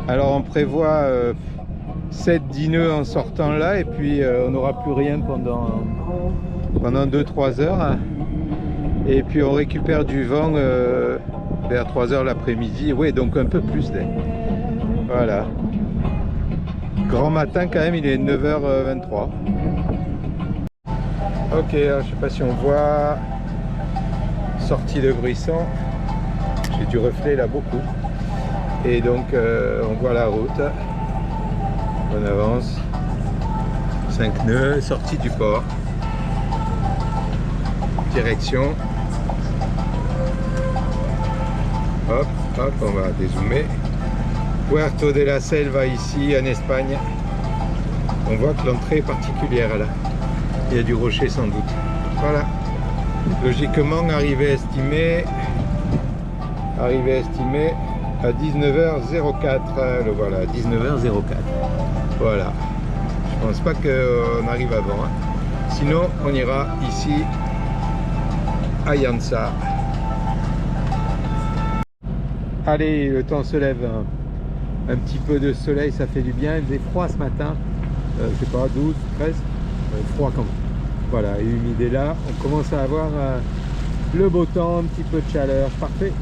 Alors on prévoit 7-10 nœuds en sortant là et puis on n'aura plus rien pendant 2-3 heures. Et puis on récupère du vent vers 3 heures l'après-midi. Oui, donc un peu plus. Voilà. Grand matin quand même, il est 9h23. Ok, alors, je sais pas si on voit. Sortie de Gruissan. J'ai du reflet là beaucoup. Et donc on voit la route. On avance. 5 nœuds, sortie du port. Direction. Hop, hop, on va dézoomer. Puerto de la Selva ici en Espagne. On voit que l'entrée est particulière là. Il y a du rocher sans doute. Voilà. Logiquement, arrivée estimée à 19h04. Le voilà, 19h04. Voilà. Je pense pas qu'on arrive avant. Hein. Sinon, on ira ici à Yansa. Allez, le temps se lève. Un petit peu de soleil, ça fait du bien. Il faisait froid ce matin. Je sais pas, 12, 13. Froid quand même. Voilà, humide est là. On commence à avoir le beau temps, un petit peu de chaleur. Parfait.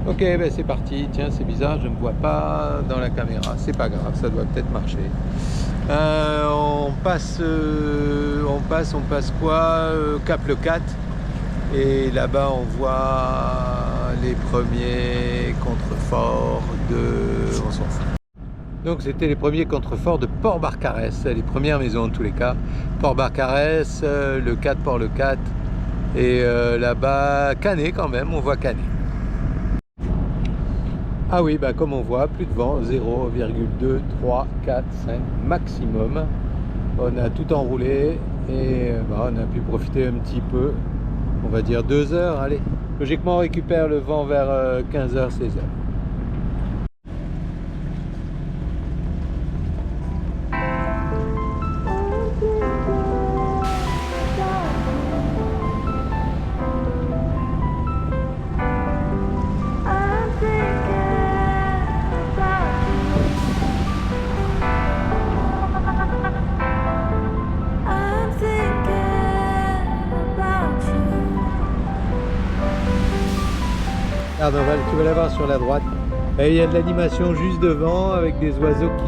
Ok, ben c'est parti. Tiens, c'est bizarre, je ne me vois pas dans la caméra. C'est pas grave, ça doit peut-être marcher. On passe quoi Cap Le 4. Et là-bas, on voit les premiers contreforts de... On s'en fout. Donc, c'était les premiers contreforts de Port-Barcarès. Les premières maisons, en tous les cas. Port-Barcarès, le 4, Port-Le 4. Et là-bas, Canet quand même, on voit Canet. Ah oui, bah, comme on voit, plus de vent, 0,2, 3, 4, 5 maximum. On a tout enroulé et bah, on a pu profiter un petit peu. On va dire 2 heures, allez. Logiquement, on récupère le vent vers 15h, 16h. Regarde, tu vas la voir sur la droite. Et il y a de l'animation juste devant avec des oiseaux qui...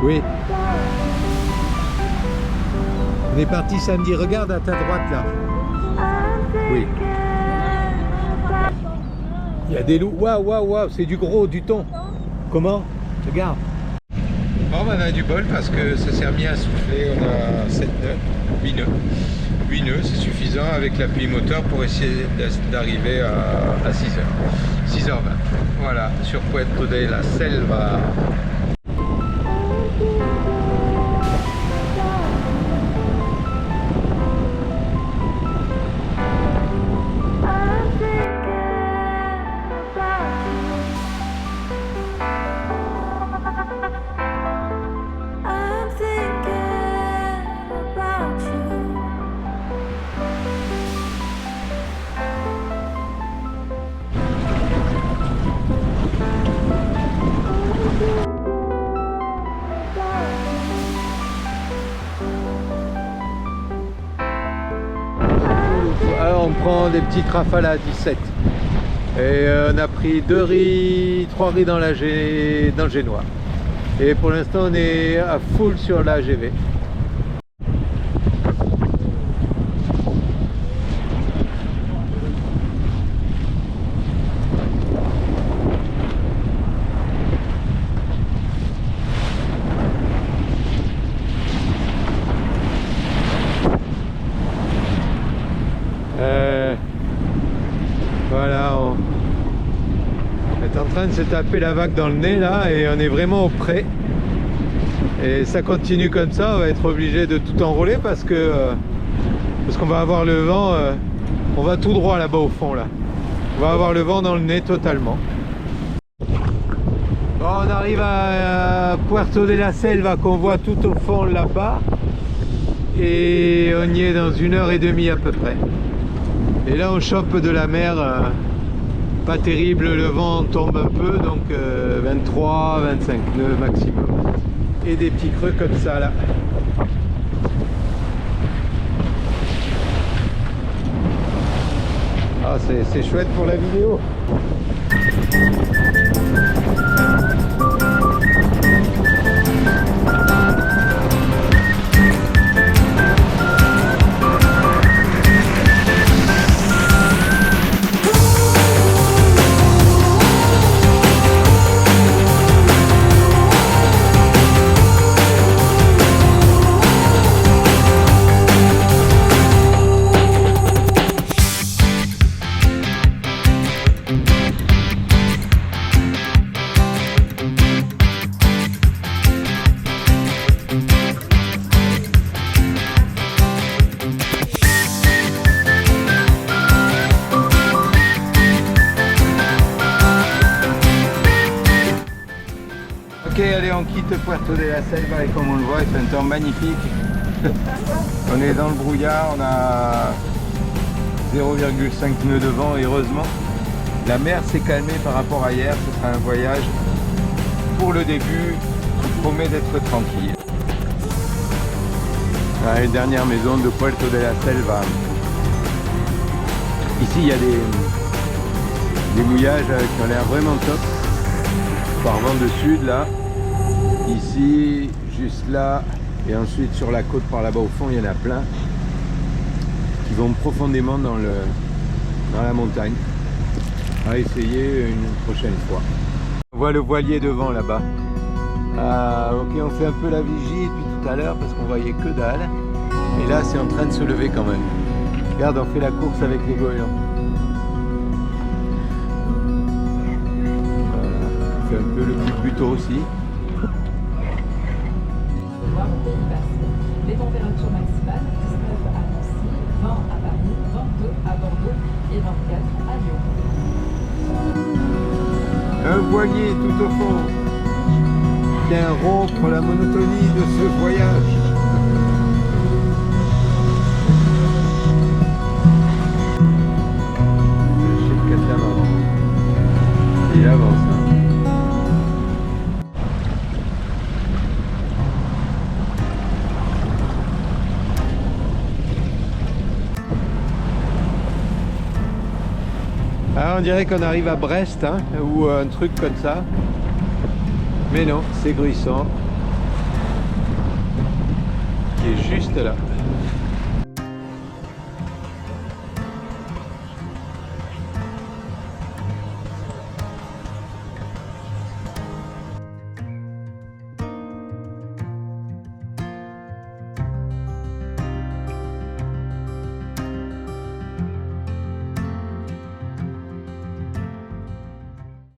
Oui. On est parti samedi. Regarde à ta droite là. Oui. Il y a des loups. Waouh, waouh, waouh. C'est du gros, du thon. Comment? Regarde. Bon, on a du bol parce que ça s'est remis à souffler. On a 7 nœuds, 8 nœuds. 8 nœuds, c'est suffisant avec l'appui moteur pour essayer d'arriver à 6h. 6h20. Voilà, sur Puerto de la Selva. Alors on prend des petites rafales à 17 et on a pris 3 riz dans le génois et pour l'instant on est à full sur la GV. Voilà, on est en train de se taper la vague dans le nez là et on est vraiment au près. Et ça continue comme ça, on va être obligé de tout enrouler parce qu'on va avoir le vent, on va tout droit là-bas au fond là. On va avoir le vent dans le nez totalement. Bon, on arrive à Puerto de la Selva qu'on voit tout au fond là-bas. Et on y est dans 1h30 à peu près. Et là on chope de la mer, pas terrible, le vent tombe un peu, donc 23, 25 nœuds maximum. Et des petits creux comme ça là. Ah, c'est chouette pour la vidéo. Ok, allez, on quitte Puerto de la Selva et comme on le voit, c'est un temps magnifique. On est dans le brouillard, on a 0,5 nœuds de vent, heureusement. La mer s'est calmée par rapport à hier, ce sera un voyage pour le début qui promet d'être tranquille. Ah, une dernière maison de Puerto de la Selva. Ici, il y a des mouillages qui ont l'air vraiment top. Par vent de sud là, ici, juste là, et ensuite sur la côte par là-bas au fond, il y en a plein qui vont profondément dans la montagne. À essayer une prochaine fois. On voit le voilier devant là-bas. Ok, on fait un peu la vigie depuis tout à l'heure parce qu'on voyait que dalle. Et là, c'est en train de se lever quand même. Regarde, on fait la course avec les goélands. On fait un peu le petit buto aussi. Les températures maximales, 19 à Nancy, 20 à Paris, 22 à Bordeaux et 24 à Lyon. Un voilier tout au fond vient rompre la monotonie de ce voyage. Chez le catamaran. Il avance. Ah, on dirait qu'on arrive à Brest, hein, ou un truc comme ça. Mais non, c'est Gruissan, qui est juste là.